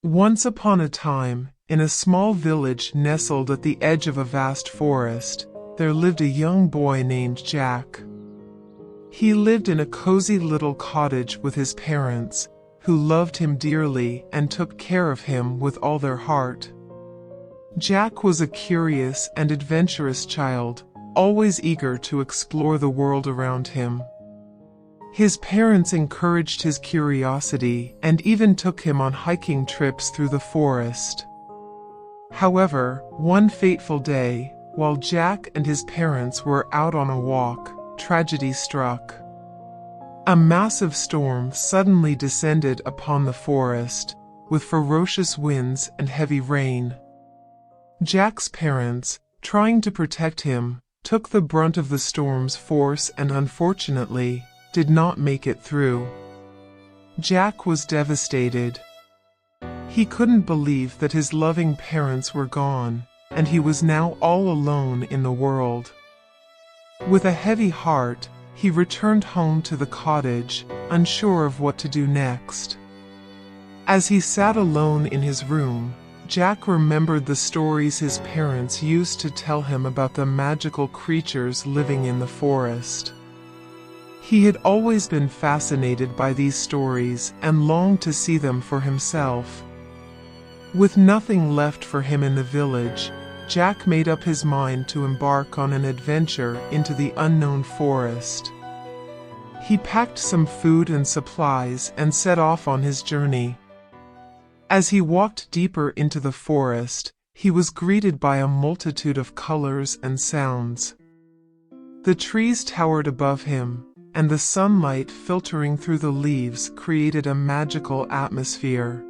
Once upon a time, in a small village nestled at the edge of a vast forest, there lived a young boy named Jack. He lived in a cozy little cottage with his parents, who loved him dearly and took care of him with all their heart. Jack was a curious and adventurous child, always eager to explore the world around him. His parents encouraged his curiosity and even took him on hiking trips through the forest. However, one fateful day, while Jack and his parents were out on a walk, tragedy struck. A massive storm suddenly descended upon the forest, with ferocious winds and heavy rain. Jack's parents, trying to protect him, took the brunt of the storm's force and unfortunately, did not make it through. Jack was devastated. He couldn't believe that his loving parents were gone, and he was now all alone in the world. With a heavy heart, he returned home to the cottage, unsure of what to do next. As he sat alone in his room, Jack remembered the stories his parents used to tell him about the magical creatures living in the forest. He had always been fascinated by these stories and longed to see them for himself. With nothing left for him in the village, Jack made up his mind to embark on an adventure into the unknown forest. He packed some food and supplies and set off on his journey. As he walked deeper into the forest, he was greeted by a multitude of colors and sounds. The trees towered above him, and the sunlight filtering through the leaves created a magical atmosphere.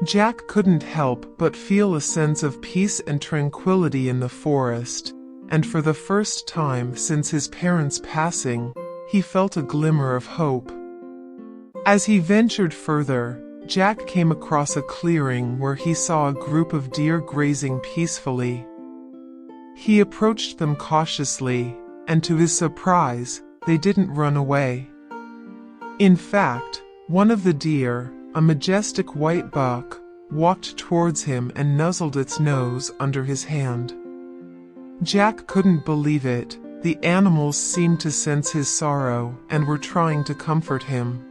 Jack couldn't help but feel a sense of peace and tranquility in the forest, and for the first time since his parents' passing, he felt a glimmer of hope. As he ventured further, Jack came across a clearing where he saw a group of deer grazing peacefully. He approached them cautiously, and to his surprise, they didn't run away. In fact, one of the deer, a majestic white buck, walked towards him and nuzzled its nose under his hand. Jack couldn't believe it. The animals seemed to sense his sorrow and were trying to comfort him.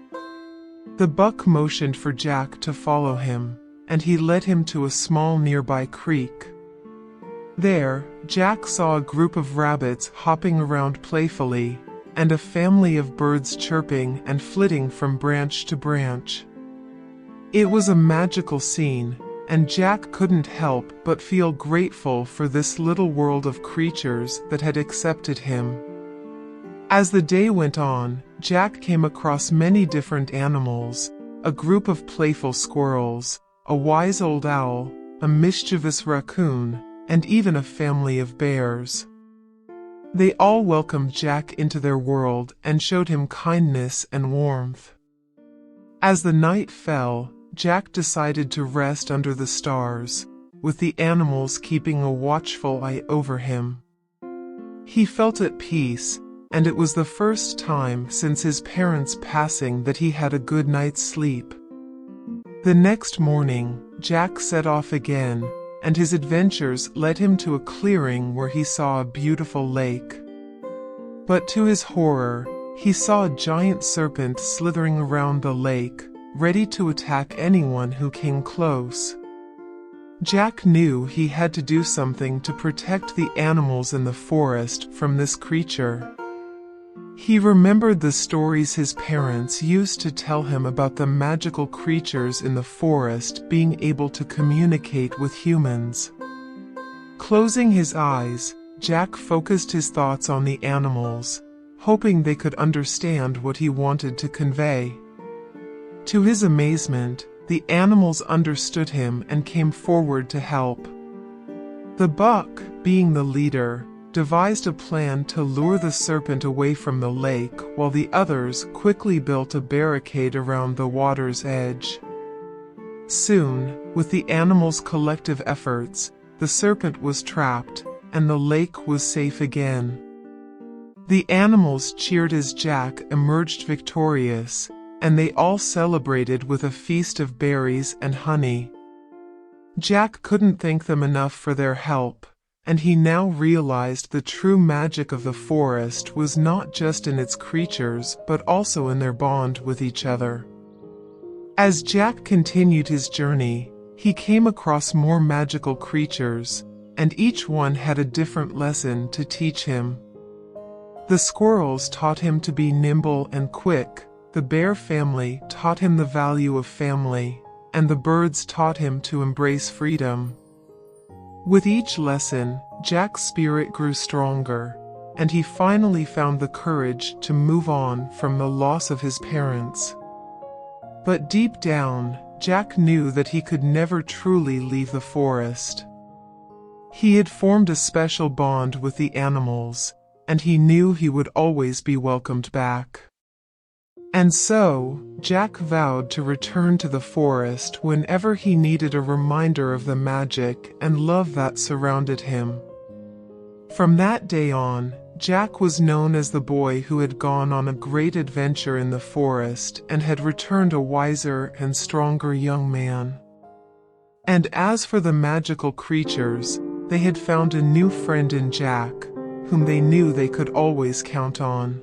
The buck motioned for Jack to follow him, and he led him to a small nearby creek. There, Jack saw a group of rabbits hopping around playfully, and a family of birds chirping and flitting from branch to branch. It was a magical scene, and Jack couldn't help but feel grateful for this little world of creatures that had accepted him. As the day went on, Jack came across many different animals, a group of playful squirrels, a wise old owl, a mischievous raccoon, and even a family of bears. They all welcomed Jack into their world and showed him kindness and warmth. As the night fell, Jack decided to rest under the stars, with the animals keeping a watchful eye over him. He felt at peace, and it was the first time since his parents' passing that he had a good night's sleep. The next morning, Jack set off again, and his adventures led him to a clearing where he saw a beautiful lake. But to his horror, he saw a giant serpent slithering around the lake, ready to attack anyone who came close. Jack knew he had to do something to protect the animals in the forest from this creature. He remembered the stories his parents used to tell him about the magical creatures in the forest being able to communicate with humans. Closing his eyes, Jack focused his thoughts on the animals, hoping they could understand what he wanted to convey. To his amazement, the animals understood him and came forward to help. The buck, being the leader, devised a plan to lure the serpent away from the lake, while the others quickly built a barricade around the water's edge. Soon, with the animals' collective efforts, the serpent was trapped, and the lake was safe again. The animals cheered as Jack emerged victorious, and they all celebrated with a feast of berries and honey. Jack couldn't thank them enough for their help, and he now realized the true magic of the forest was not just in its creatures but also in their bond with each other. As Jack continued his journey, he came across more magical creatures, and each one had a different lesson to teach him. The squirrels taught him to be nimble and quick, the bear family taught him the value of family, and the birds taught him to embrace freedom. With each lesson, Jack's spirit grew stronger, and he finally found the courage to move on from the loss of his parents. But deep down, Jack knew that he could never truly leave the forest. He had formed a special bond with the animals, and he knew he would always be welcomed back. And so, Jack vowed to return to the forest whenever he needed a reminder of the magic and love that surrounded him. From that day on, Jack was known as the boy who had gone on a great adventure in the forest and had returned a wiser and stronger young man. And as for the magical creatures, they had found a new friend in Jack, whom they knew they could always count on.